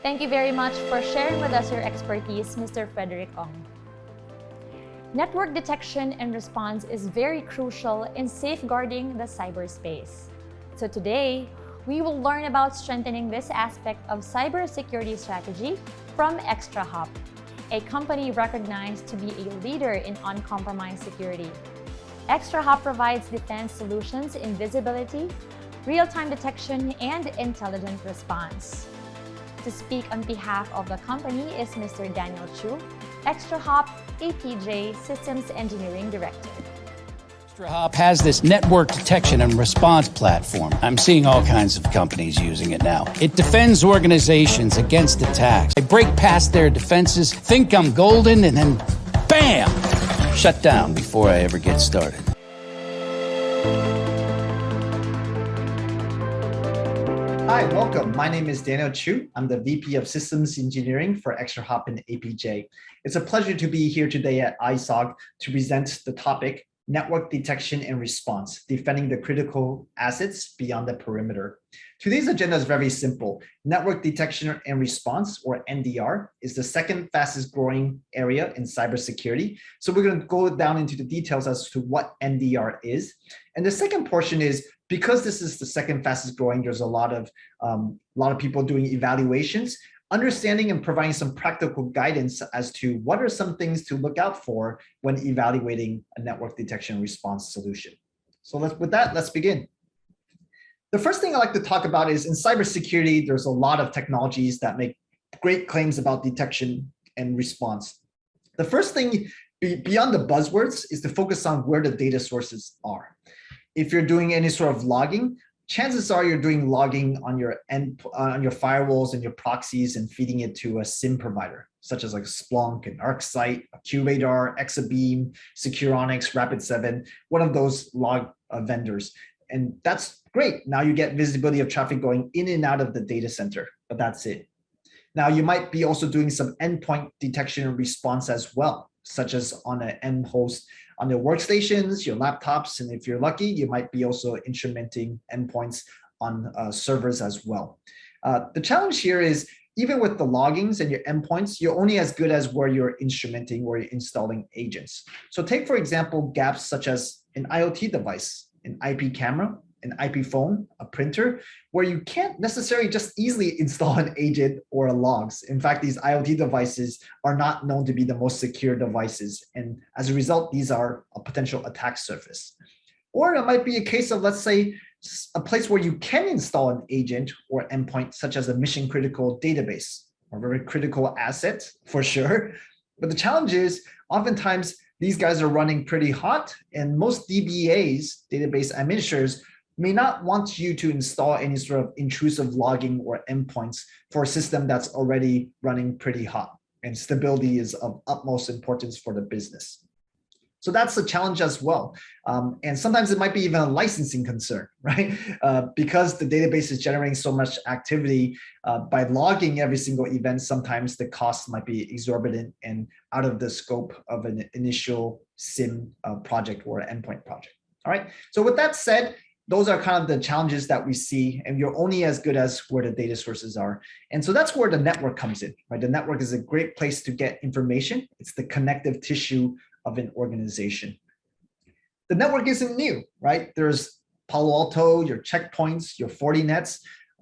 Thank you very much for sharing with us your expertise, Mr. Frederick Ong. Network detection and response is very crucial in safeguarding the cyberspace. So today, we will learn about strengthening this aspect of cybersecurity strategy from Extrahop, a company recognized to be a leader in uncompromised security. Extrahop provides defense solutions in visibility, real-time detection, and intelligent response. To speak on behalf of the company is Mr. Daniel Chu, Extrahop APJ Systems Engineering Director. Extrahop has this network detection and response platform. I'm seeing all kinds of companies using it now. It defends organizations against attacks. I break past their defenses, think I'm golden, and then bam! Shut down before I ever get started. Hi, welcome. My name is Daniel Chu. I'm the VP of Systems Engineering for Extrahop and APJ. It's a pleasure to be here today at ISOG to present the topic, Network Detection and Response, Defending the Critical Assets Beyond the Perimeter. Today's agenda is very simple. Network Detection and Response, or NDR, is the second fastest growing area in cybersecurity. So we're going to go down into the details as to what NDR is. And the second portion is, because this is the second fastest growing, there's a lot of people doing evaluations, understanding and providing some practical guidance as to what are some things to look out for when evaluating a network detection response solution. So with that, let's begin. The first thing I like to talk about is in cybersecurity, there's a lot of technologies that make great claims about detection and response. The first thing beyond the buzzwords is to focus on where the data sources are. If you're doing any sort of logging, chances are you're doing logging on your firewalls and your proxies and feeding it to a SIM provider, such as like Splunk, an ArcSight, a QRadar, Exabeam, Securonics, Rapid7, one of those log vendors. And that's great. Now you get visibility of traffic going in and out of the data center, but that's it. Now you might be also doing some endpoint detection and response as well, such as on an end host on your workstations, your laptops, and if you're lucky, you might be also instrumenting endpoints on servers as well. The challenge here is, even with the loggings and your endpoints, you're only as good as where you're instrumenting, where you're installing agents. So take, for example, gaps such as an IoT device, an IP camera, an IP phone, a printer, where you can't necessarily just easily install an agent or a logs. In fact, these IoT devices are not known to be the most secure devices. And as a result, these are a potential attack surface. Or it might be a case of, let's say, a place where you can install an agent or endpoint, such as a mission critical database, a very critical asset for sure. But the challenge is, oftentimes, these guys are running pretty hot, and most DBAs, database administrators, may not want you to install any sort of intrusive logging or endpoints for a system that's already running pretty hot, and stability is of utmost importance for the business. So that's a challenge as well. And sometimes it might be even a licensing concern, right? Because the database is generating so much activity, by logging every single event, sometimes the cost might be exorbitant and out of the scope of an initial SIM project or endpoint project. All right, so with that said, those are kind of the challenges that we see, and you're only as good as where the data sources are. And so that's where the network comes in, right? The network is a great place to get information. It's the connective tissue of an organization. The network isn't new, right? There's Palo Alto, your checkpoints, your Fortinets,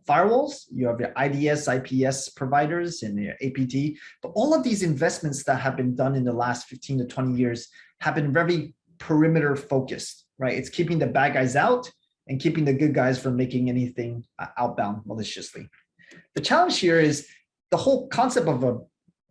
firewalls, you have your IDS, IPS providers, and your APT. But all of these investments that have been done in the last 15 to 20 years have been very perimeter focused, right? It's keeping the bad guys out and keeping the good guys from making anything outbound maliciously. The challenge here is the whole concept of a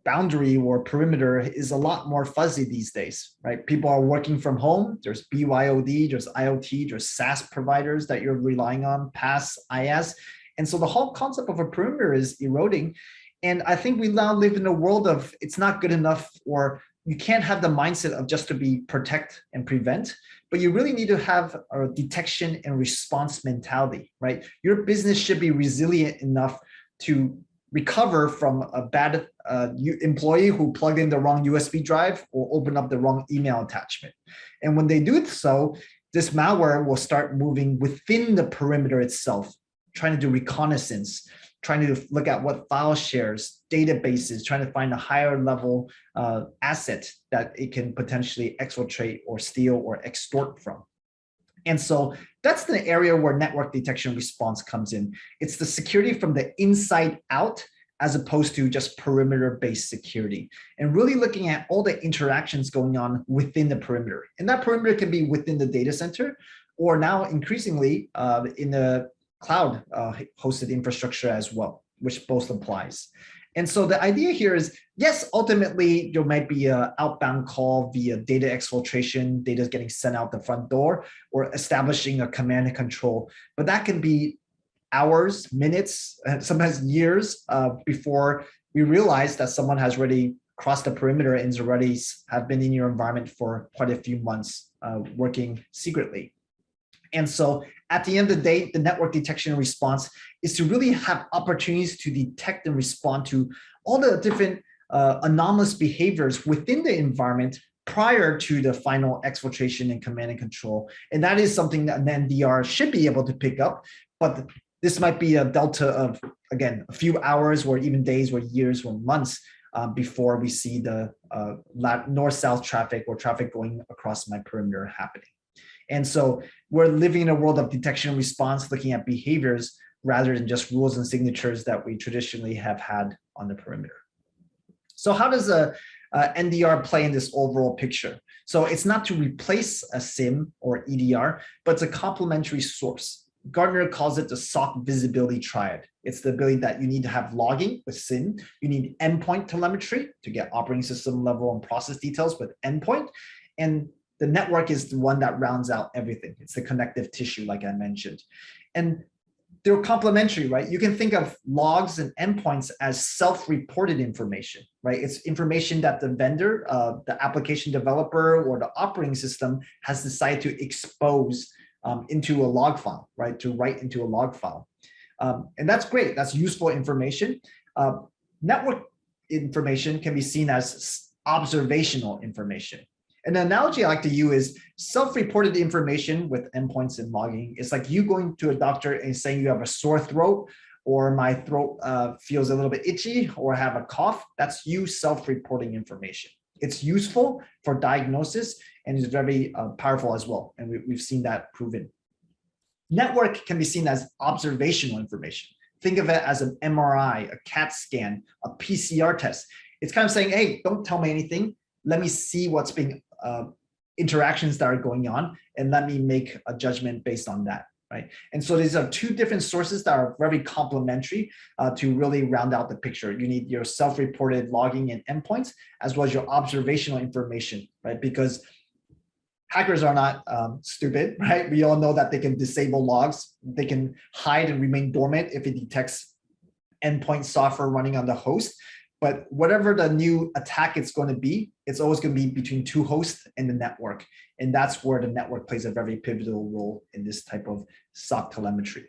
boundary or perimeter is a lot more fuzzy these days, right? People are working from home. There's BYOD, there's IoT, there's SaaS providers that you're relying on, PaaS, IaaS. And so the whole concept of a perimeter is eroding. And I think we now live in a world of it's not good enough, or you can't have the mindset of just to be protect and prevent, but you really need to have a detection and response mentality, right? Your business should be resilient enough to recover from a bad employee who plugged in the wrong USB drive or opened up the wrong email attachment. And when they do so, this malware will start moving within the perimeter itself, trying to do reconnaissance, trying to look at what file shares, databases, trying to find a higher level asset that it can potentially exfiltrate or steal or extort from. And so that's the area where network detection response comes in. It's the security from the inside out, as opposed to just perimeter-based security, and really looking at all the interactions going on within the perimeter. And that perimeter can be within the data center, or now increasingly in the cloud hosted infrastructure as well, which both applies. And so the idea here is, yes, ultimately there might be an outbound call via data exfiltration, data is getting sent out the front door, or establishing a command and control, but that can be hours, minutes, sometimes years before we realize that someone has already crossed the perimeter and is already have been in your environment for quite a few months working secretly. And so at the end of the day, the network detection and response is to really have opportunities to detect and respond to all the different anomalous behaviors within the environment prior to the final exfiltration and command and control. And that is something that an NDR should be able to pick up, but this might be a delta of, again, a few hours or even days or years or months before we see the north-south traffic or traffic going across my perimeter happening. And so we're living in a world of detection and response, looking at behaviors rather than just rules and signatures that we traditionally have had on the perimeter. So how does a NDR play in this overall picture? So it's not to replace a SIM or EDR, but it's a complementary source. Gartner calls it the SOC visibility triad. It's the ability that you need to have logging with SIM. You need endpoint telemetry to get operating system level and process details with endpoint. And the network is the one that rounds out everything. It's the connective tissue, like I mentioned. And they're complementary, right? You can think of logs and endpoints as self-reported information, right? It's information that the vendor, the application developer, or the operating system has decided to expose into a log file, right? To write into a log file. And that's great. That's useful information. Network information can be seen as observational information. An analogy I like to use is self-reported information with endpoints and logging. It's like you going to a doctor and saying you have a sore throat, or my throat feels a little bit itchy, or have a cough. That's you self-reporting information. It's useful for diagnosis and is very powerful as well. And we've seen that proven. Network can be seen as observational information. Think of it as an MRI, a CAT scan, a PCR test. It's kind of saying, hey, don't tell me anything. Let me see what's being interactions that are going on, and let me make a judgment based on that, right? And so these are two different sources that are very complementary to really round out the picture. You need your self-reported logging and endpoints, as well as your observational information, right? Because hackers are not stupid, right? We all know that they can disable logs. They can hide and remain dormant if it detects endpoint software running on the host. But whatever the new attack it's going to be, it's always going to be between two hosts and the network. And that's where the network plays a very pivotal role in this type of SOC telemetry.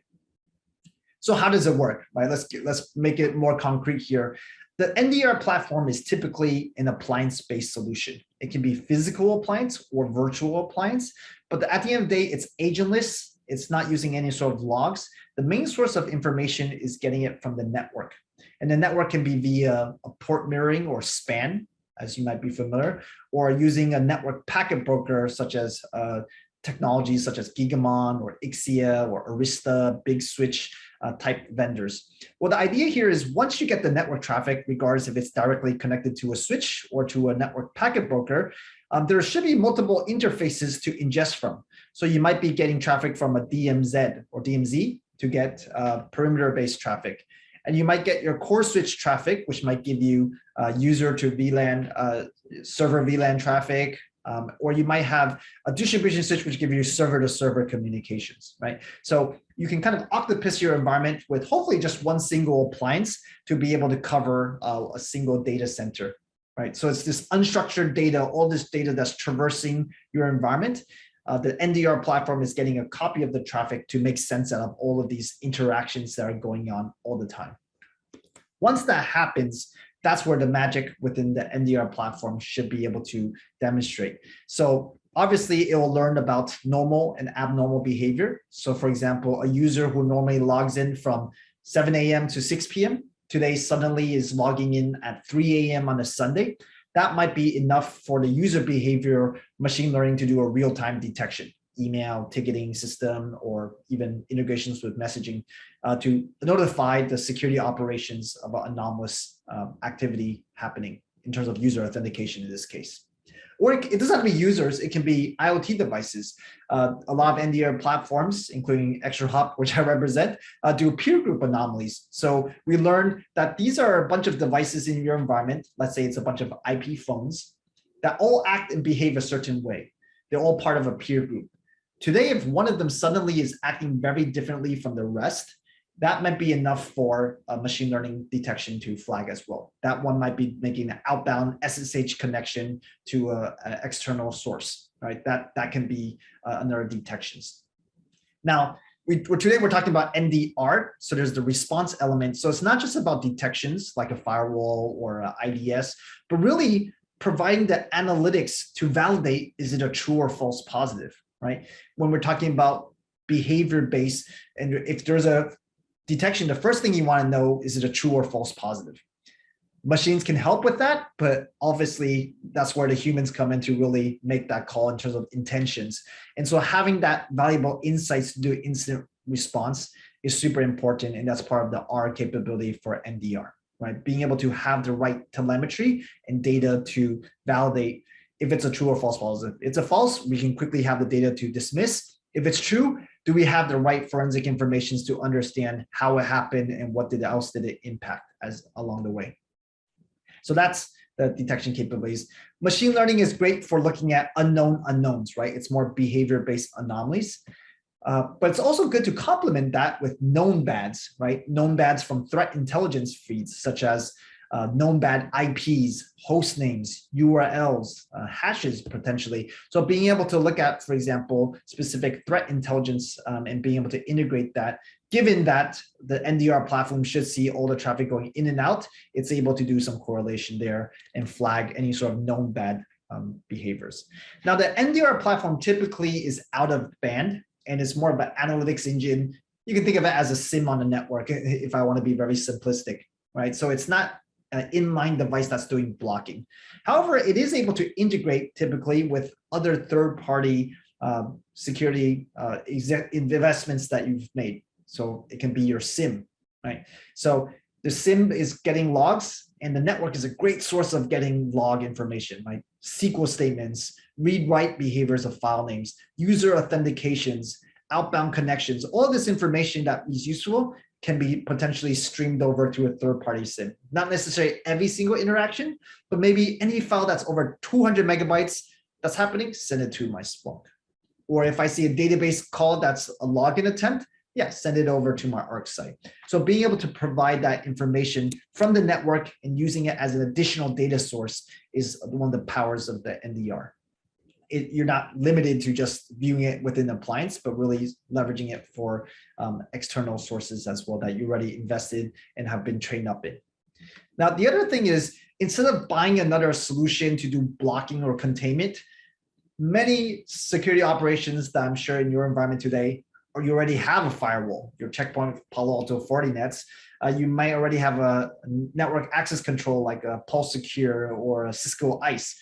So how does it work, right? Let's make it more concrete here. The NDR platform is typically an appliance-based solution. It can be physical appliance or virtual appliance, but at the end of the day, it's agentless. It's not using any sort of logs. The main source of information is getting it from the network. And the network can be via a port mirroring or span, as you might be familiar, or using a network packet broker, such as technologies such as Gigamon or Ixia or Arista, big switch type vendors. Well, the idea here is once you get the network traffic, regardless if it's directly connected to a switch or to a network packet broker, there should be multiple interfaces to ingest from. So you might be getting traffic from a DMZ or DMZ to get perimeter-based traffic. And you might get your core switch traffic, which might give you user to VLAN, server VLAN traffic, or you might have a distribution switch, which gives you server to server communications, right? So you can kind of octopus your environment with hopefully just one single appliance to be able to cover a single data center, right? So it's this unstructured data, all this data that's traversing your environment. The NDR platform is getting a copy of the traffic to make sense out of all of these interactions that are going on all the time. Once that happens, that's where the magic within the NDR platform should be able to demonstrate. So Obviously, it will learn about normal and abnormal behavior. So for example, a user who normally logs in from 7 a.m. to 6 p.m. today suddenly is logging in at 3 a.m. on a Sunday. That might be enough for the user behavior machine learning to do a real-time detection, email, ticketing system, or even integrations with messaging to notify the security operations about anomalous activity happening in terms of user authentication in this case. Or it doesn't have to be users, it can be IoT devices. A lot of NDR platforms, including Extrahop, which I represent, do peer group anomalies. So we learned that these are a bunch of devices in your environment. Let's say it's a bunch of IP phones that all act and behave a certain way. They're all part of a peer group. Today, if one of them suddenly is acting very differently from the rest, that might be enough for machine learning detection to flag as well. That one might be making an outbound SSH connection to an external source, right? That can be another detections. Now, today we're talking about NDR. So there's the response element. So it's not just about detections like a firewall or a IDS, but really providing the analytics to validate, is it a true or false positive, right? When we're talking about behavior-based, and if there's a detection, the first thing you want to know, is it a true or false positive? Machines can help with that, but obviously that's where the humans come in to really make that call in terms of intentions. And so having that valuable insights to do incident response is super important. And that's part of the R capability for NDR, right? Being able to have the right telemetry and data to validate if it's a true or false positive. If it's a false, we can quickly have the data to dismiss. If it's true, do we have the right forensic information to understand how it happened and what else did it impact as along the way? So that's the detection capabilities. Machine learning is great for looking at unknown unknowns, right? It's more behavior-based anomalies. But it's also good to complement that with known bads, right? Known bads from threat intelligence feeds, such as known bad IPs, host names, URLs, hashes potentially. So being able to look at, for example, specific threat intelligence and being able to integrate that, given that the NDR platform should see all the traffic going in and out, it's able to do some correlation there and flag any sort of known bad behaviors. Now, the NDR platform typically is out of band and it's more of an analytics engine. You can think of it as a SIM on the network if I want to be very simplistic, right? So it's not an inline device that's doing blocking. However, it is able to integrate typically with other third-party security investments that you've made. So it can be your SIM, right? So the SIM is getting logs and the network is a great source of getting log information, right? SQL statements, read-write behaviors of file names, user authentications, outbound connections, all this information that is useful can be potentially streamed over to a third-party SIM. Not necessarily every single interaction, but maybe any file that's over 200 megabytes that's happening, send it to my Splunk. Or if I see a database call that's a login attempt, yeah, send it over to my ARC site. So being able to provide that information from the network and using it as an additional data source is one of the powers of the NDR. You're not limited to just viewing it within the appliance, but really leveraging it for external sources as well that you already invested and have been trained up in. Now, the other thing is, instead of buying another solution to do blocking or containment, many security operations that I'm sure in your environment today, or you already have a firewall, your Checkpoint, Palo Alto, Fortinets, you might already have a network access control like a Pulse Secure or a Cisco ICE,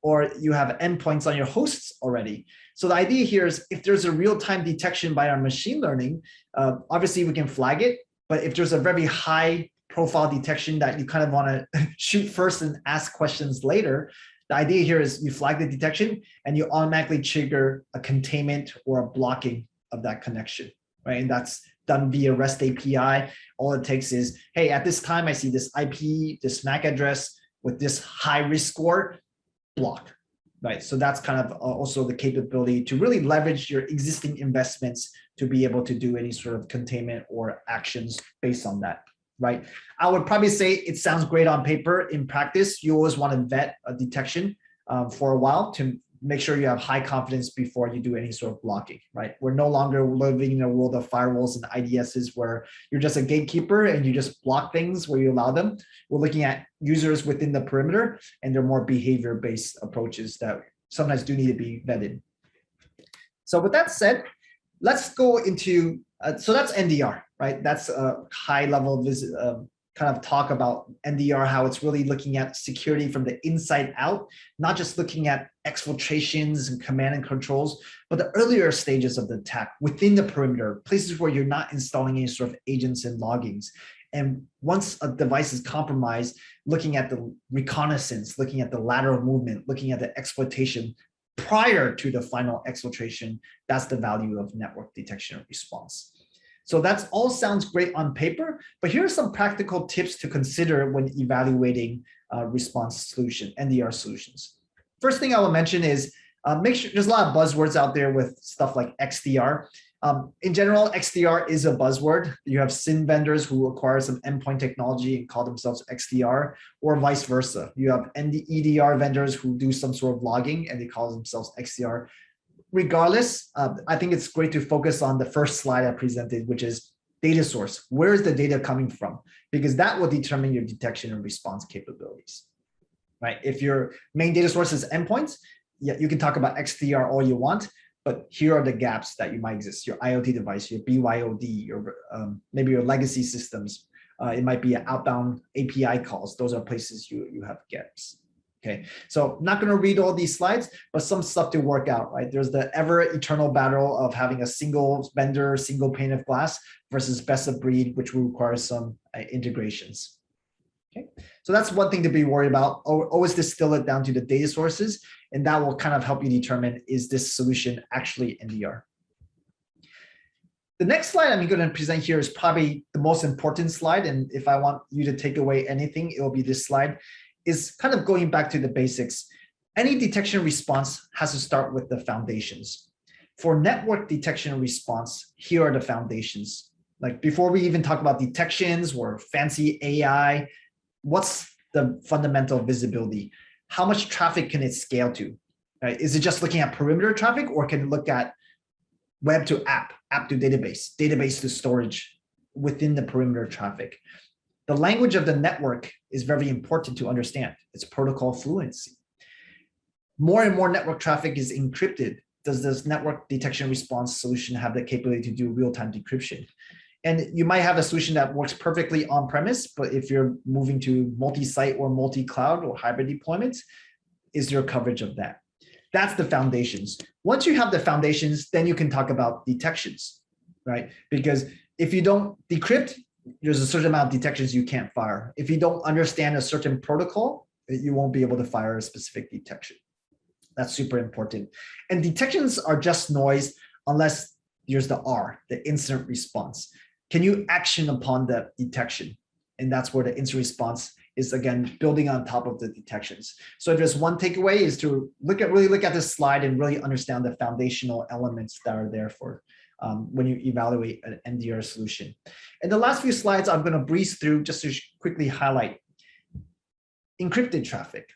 or you have endpoints on your hosts already. So the idea here is if there's a real-time detection by our machine learning, obviously we can flag it, but if there's a very high profile detection that you kind of want to shoot first and ask questions later, the idea here is you flag the detection and you automatically trigger a containment or a blocking of that connection, right? And that's done via REST API. All it takes is, hey, at this time I see this IP, this MAC address with this high risk score, block, right? So that's kind of also the capability to really leverage your existing investments to be able to do any sort of containment or actions based on that, right? I would probably say it sounds great on paper. In practice, you always want to vet a detection for a while to make sure you have high confidence before you do any sort of blocking, right? We're no longer living in a world of firewalls and IDSs where you're just a gatekeeper and you just block things where you allow them. We're looking at users within the perimeter, and they're more behavior-based approaches that sometimes do need to be vetted. So with that said, let's go into, so that's NDR, right? That's a high level kind of talk about NDR, how it's really looking at security from the inside out, not just looking at exfiltrations and command and controls, but the earlier stages of the attack within the perimeter, places where you're not installing any sort of agents and loggings. And once a device is compromised, looking at the reconnaissance, looking at the lateral movement, looking at the exploitation prior to the final exfiltration, that's the value of network detection and response. So that's all sounds great on paper, but here are some practical tips to consider when evaluating response solution, NDR solutions. First thing I will mention is make sure there's a lot of buzzwords out there with stuff like XDR. In general, XDR is a buzzword. You have SIM vendors who acquire some endpoint technology and call themselves XDR, or vice versa. You have EDR vendors who do some sort of logging and they call themselves XDR. Regardless, I think it's great to focus on the first slide I presented, which is data source. Where is the data coming from? Because that will determine your detection and response capabilities, right? If your main data source is endpoints, yeah, you can talk about XDR all you want, but here are the gaps that you might exist. Your IoT device, your BYOD, your maybe your legacy systems. It might be outbound API calls. Those are places you have gaps. Okay, so I'm not going to read all these slides, but some stuff to work out, right? There's the ever eternal battle of having a single vendor, single pane of glass versus best of breed, which will require some integrations. Okay, so that's one thing to be worried about. Always distill it down to the data sources, and that will kind of help you determine, is this solution actually NDR? The next slide I'm going to present here is probably the most important slide, and if I want you to take away anything, it will be this slide. Is kind of going back to the basics. Any detection response has to start with the foundations. For network detection and response, here are the foundations. Like before we even talk about detections or fancy AI, what's the fundamental visibility? How much traffic can it scale to? Right? Is it just looking at perimeter traffic, or can it look at web to app, app to database, database to storage within the perimeter traffic? The language of the network is very important to understand. It's protocol fluency. More and more network traffic is encrypted. Does this network detection response solution have the capability to do real-time decryption? And you might have a solution that works perfectly on-premise, but if you're moving to multi-site or multi-cloud or hybrid deployments, is your coverage of that? That's the foundations. Once you have the foundations, then you can talk about detections, right? Because if you don't decrypt, there's a certain amount of detections you can't fire. If you don't understand a certain protocol, you won't be able to fire a specific detection. That's super important. And detections are just noise unless there's the R, the incident response. Can you action upon the detection? And that's where the incident response is, again, building on top of the detections. So if there's one takeaway is to really look at this slide and really understand the foundational elements that are there for when you evaluate an NDR solution. And the last few slides I'm going to breeze through just to quickly highlight encrypted traffic,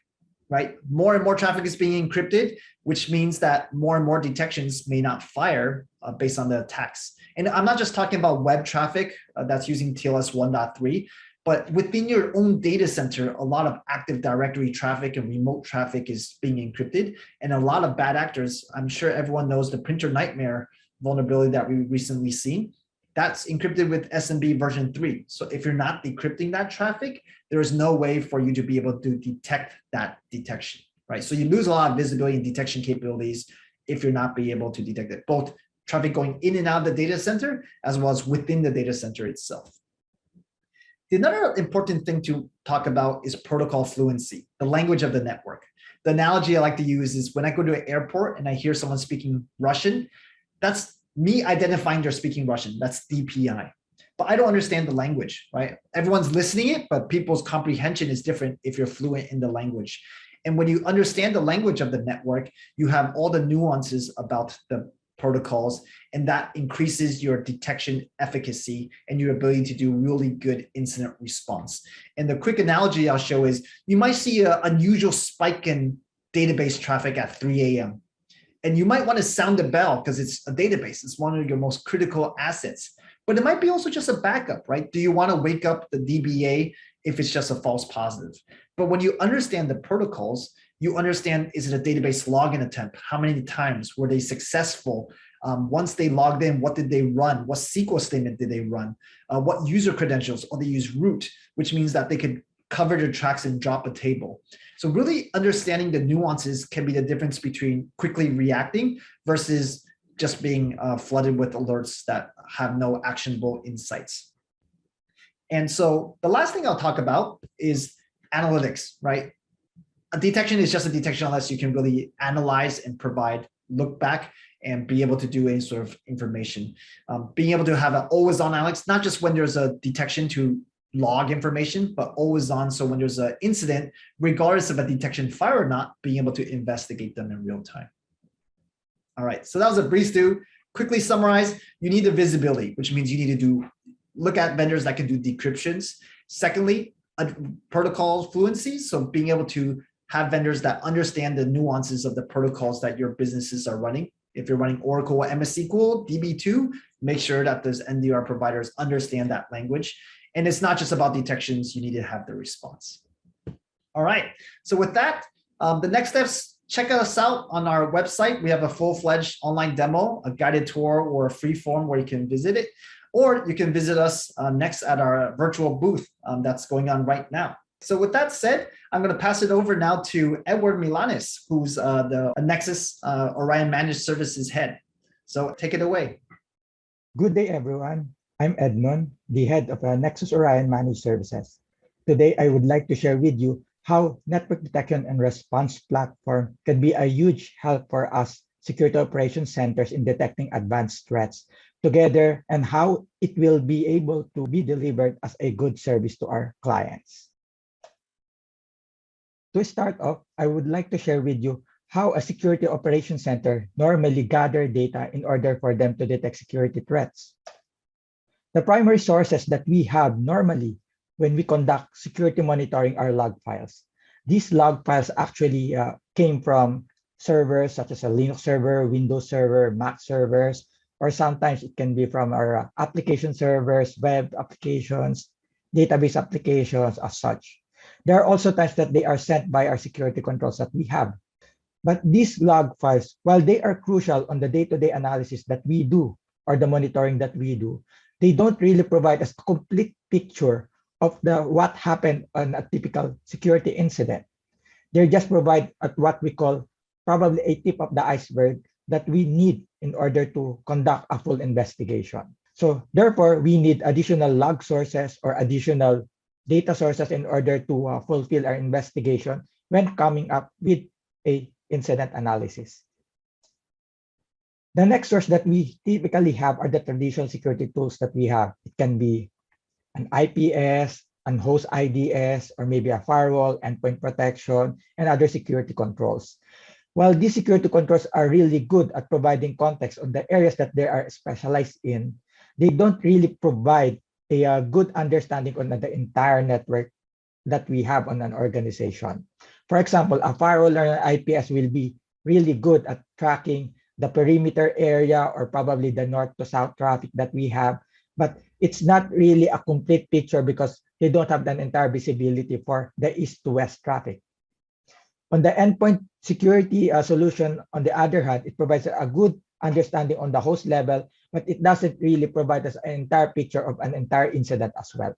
right? More and more traffic is being encrypted, which means that more and more detections may not fire based on the attacks. And I'm not just talking about web traffic that's using TLS 1.3, but within your own data center, a lot of Active Directory traffic and remote traffic is being encrypted. And a lot of bad actors, I'm sure everyone knows the printer nightmare vulnerability that we recently seen, that's encrypted with SMB version 3. So if you're not decrypting that traffic, there is no way for you to be able to detect that detection, right? So you lose a lot of visibility and detection capabilities if you're not being able to detect it, both traffic going in and out of the data center, as well as within the data center itself. Another important thing to talk about is protocol fluency, the language of the network. The analogy I like to use is when I go to an airport and I hear someone speaking Russian, that's me identifying they're speaking Russian. That's DPI. But I don't understand the language, right? Everyone's listening it, but people's comprehension is different if you're fluent in the language. And when you understand the language of the network, you have all the nuances about the protocols, and that increases your detection efficacy and your ability to do really good incident response. And the quick analogy I'll show is you might see an unusual spike in database traffic at 3 a.m. And you might want to sound a bell because it's a database. It's one of your most critical assets. But it might be also just a backup, right? Do you want to wake up the DBA if it's just a false positive? But when you understand the protocols, You understand, is it a database login attempt? How many times were they successful? Once they logged in, what did they run? What SQL statement did they run? What user credentials? Or they use root, which means that they could cover their tracks and drop a table. So really understanding the nuances can be the difference between quickly reacting versus just being flooded with alerts that have no actionable insights. And so the last thing I'll talk about is analytics, right? A detection is just a detection unless you can really analyze and provide look back and be able to do any sort of information. Being able to have an always on analytics, not just when there's a detection to log information, but always on. So when there's an incident, regardless of a detection fire or not, being able to investigate them in real time. All right, so that was a brief do. Quickly summarize, you need the visibility, which means you need to look at vendors that can do decryptions. Secondly, protocol fluency. So being able to have vendors that understand the nuances of the protocols that your businesses are running. If you're running Oracle, MS SQL, DB2, make sure that those NDR providers understand that language. And it's not just about detections, you need to have the response. All right, so with that, the next steps, check us out on our website. We have a full-fledged online demo, a guided tour, or a free form where you can visit it. Or you can visit us next at our virtual booth that's going on right now. So with that said, I'm going to pass it over now to Edward Milanes, who's the Nexus Orion Managed Services head. So take it away. Good day, everyone. I'm Edmund, the head of Nexus Orion Managed Services. Today, I would like to share with you how network detection and response platform can be a huge help for us security operations centers in detecting advanced threats together, and how it will be able to be delivered as a good service to our clients. To start off, I would like to share with you how a security operations center normally gather data in order for them to detect security threats. The primary sources that we have normally when we conduct security monitoring are log files. These log files actually came from servers such as a Linux server, Windows server, Mac servers, or sometimes it can be from our application servers, web applications, database applications as such. There are also times that they are sent by our security controls that we have. But these log files, while they are crucial on the day-to-day analysis that we do or the monitoring that we do, they don't really provide us a complete picture of what happened on a typical security incident. They just provide what we call probably a tip of the iceberg that we need in order to conduct a full investigation. So therefore, we need additional log sources or additional data sources in order to fulfill our investigation when coming up with a incident analysis. The next source that we typically have are the traditional security tools that we have. It can be an IPS, an host IDS, or maybe a firewall, endpoint protection, and other security controls. While these security controls are really good at providing context on the areas that they are specialized in, they don't really provide a good understanding on the entire network that we have on an organization. For example, a firewall or an IPS will be really good at tracking the perimeter area or probably the north to south traffic that we have, but it's not really a complete picture because they don't have an entire visibility for the east to west traffic. On the endpoint security solution, on the other hand, it provides a good understanding on the host level, but it doesn't really provide us an entire picture of an entire incident as well.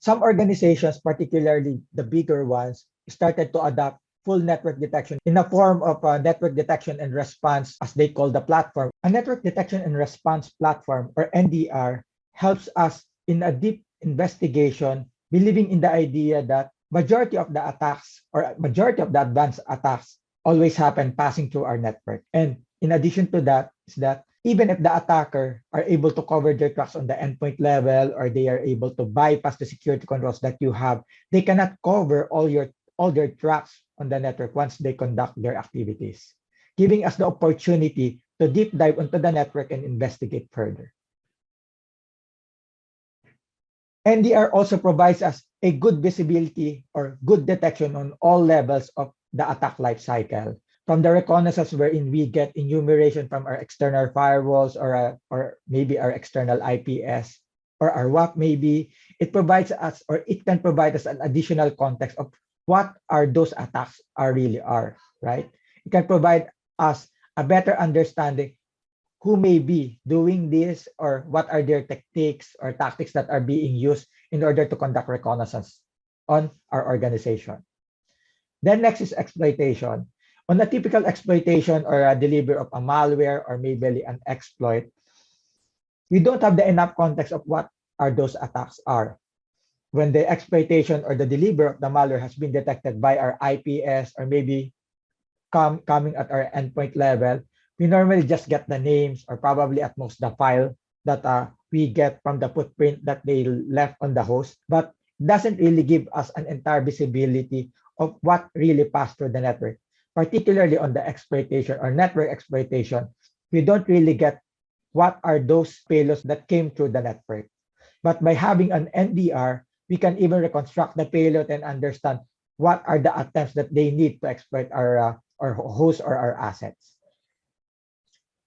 Some organizations, particularly the bigger ones, started to adopt full network detection in the form of network detection and response, as they call the platform. A network detection and response platform, or NDR, helps us in a deep investigation, believing in the idea that majority of the attacks or majority of the advanced attacks always happen passing through our network. And in addition to that, is that even if the attacker are able to cover their tracks on the endpoint level, or they are able to bypass the security controls that you have, they cannot cover all their tracks on the network once they conduct their activities, giving us the opportunity to deep dive into the network and investigate further. NDR also provides us a good visibility or good detection on all levels of the attack lifecycle. From the reconnaissance wherein we get enumeration from our external firewalls or maybe our external IPS or our WAP maybe, it provides us, or it can provide us an additional context of what are those attacks are, right? It can provide us a better understanding who may be doing this or what are their techniques or tactics that are being used in order to conduct reconnaissance on our organization. Then next is exploitation. On a typical exploitation or a delivery of a malware or maybe an exploit, we don't have the enough context of what are those attacks are. When the exploitation or the delivery of the malware has been detected by our IPS or maybe coming at our endpoint level, we normally just get the names or probably at most the file that we get from the footprint that they left on the host, but doesn't really give us an entire visibility of what really passed through the network. Particularly on the exploitation or network exploitation, we don't really get what are those payloads that came through the network. But by having an NDR, we can even reconstruct the payload and understand what are the attempts that they need to exploit our host or our assets.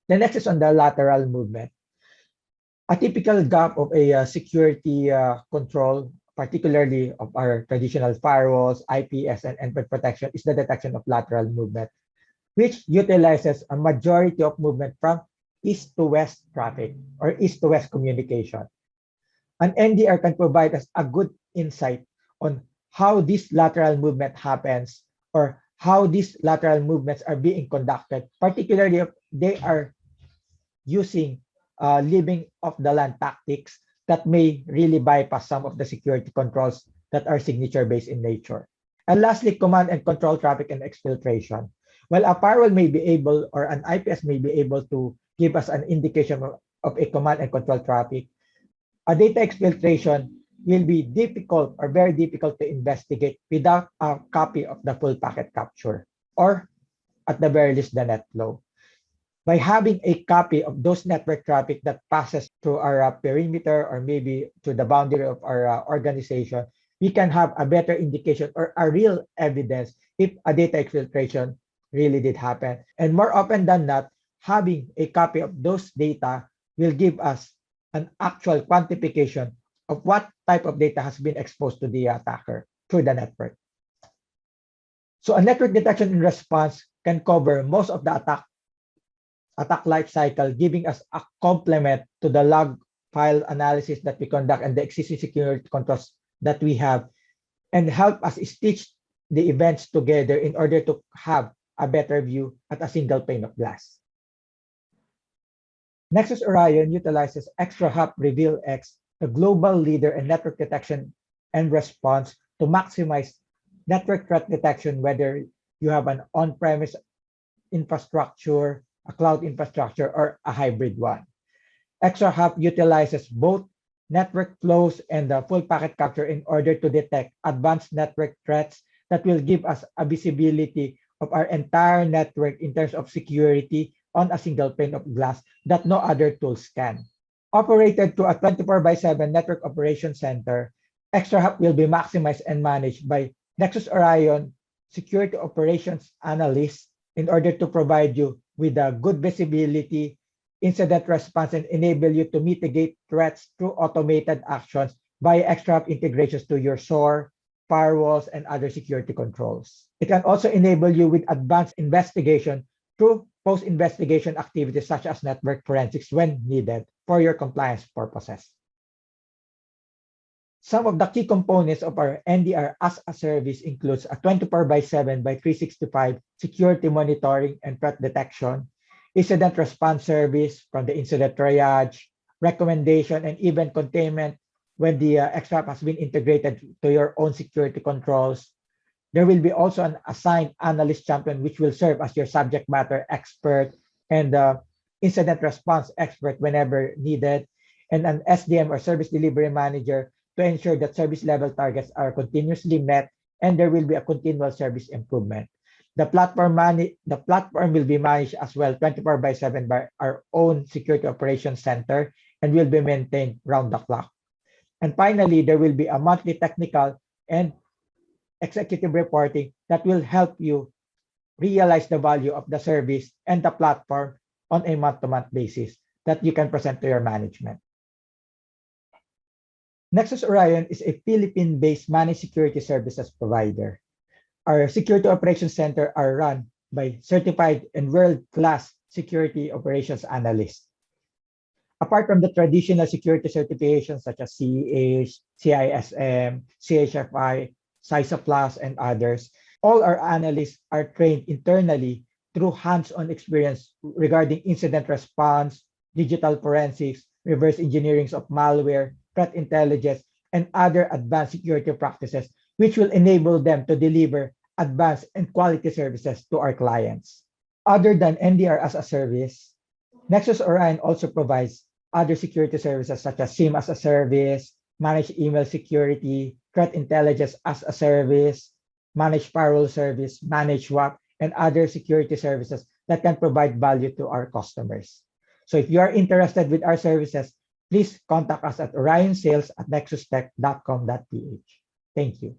The next is on the lateral movement. A typical gap of a security control, particularly of our traditional firewalls, IPS, and endpoint protection, is the detection of lateral movement, which utilizes a majority of movement from east to west traffic or east to west communication. An NDR can provide us a good insight on how this lateral movement happens or how these lateral movements are being conducted, particularly if they are using living off the land tactics that may really bypass some of the security controls that are signature based in nature. And lastly, command and control traffic and exfiltration. While a firewall may be able or an IPS may be able to give us an indication of a command and control traffic, a data exfiltration will be difficult or very difficult to investigate without a copy of the full packet capture or at the very least the net flow. By having a copy of those network traffic that passes through our perimeter or maybe to the boundary of our organization, we can have a better indication or a real evidence if a data exfiltration really did happen. And more often than not, having a copy of those data will give us an actual quantification of what type of data has been exposed to the attacker through the network. So a network detection and response can cover most of the attack life cycle, giving us a complement to the log file analysis that we conduct and the existing security controls that we have, and help us stitch the events together in order to have a better view at a single pane of glass. Nexus Orion utilizes Extrahop Reveal X, the global leader in network detection and response, to maximize network threat detection, whether you have an on-premise infrastructure, a cloud infrastructure, or a hybrid one. Extrahop utilizes both network flows and the full packet capture in order to detect advanced network threats that will give us a visibility of our entire network in terms of security on a single pane of glass that no other tools can. Operated through a 24/7 network operation center, Extrahop will be maximized and managed by Nexus Orion security operations analysts in order to provide you with a good visibility, incident response, and enable you to mitigate threats through automated actions via Extrahop integrations to your SOAR, firewalls, and other security controls. It can also enable you with advanced investigation through post-investigation activities such as network forensics when needed for your compliance purposes. Some of the key components of our NDR as a service includes a 24/7 by 365 security monitoring and threat detection, incident response service from the incident triage, recommendation, and even containment when the Extrahop has been integrated to your own security controls. There will be also an assigned analyst champion, which will serve as your subject matter expert and incident response expert whenever needed, and an SDM or service delivery manager to ensure that service level targets are continuously met and there will be a continual service improvement. The platform will be managed as well 24/7 by our own security operations center and will be maintained round the clock. And finally, there will be a monthly technical and executive reporting that will help you realize the value of the service and the platform on a month-to-month basis that you can present to your management. Nexus Orion is a Philippine-based managed security services provider. Our Security Operations Center are run by certified and world-class security operations analysts. Apart from the traditional security certifications such as CEH, CISM, CHFI, CISA Plus, and others, all our analysts are trained internally through hands-on experience regarding incident response, digital forensics, reverse engineering of malware, threat intelligence, and other advanced security practices, which will enable them to deliver advanced and quality services to our clients. Other than NDR as a service, Nexus Orion also provides other security services such as SIEM as a service, managed email security, threat intelligence as a service, managed firewall service, managed WAF, and other security services that can provide value to our customers. So if you are interested with our services, please contact us at orionsales@nexustech.com.ph. Thank you.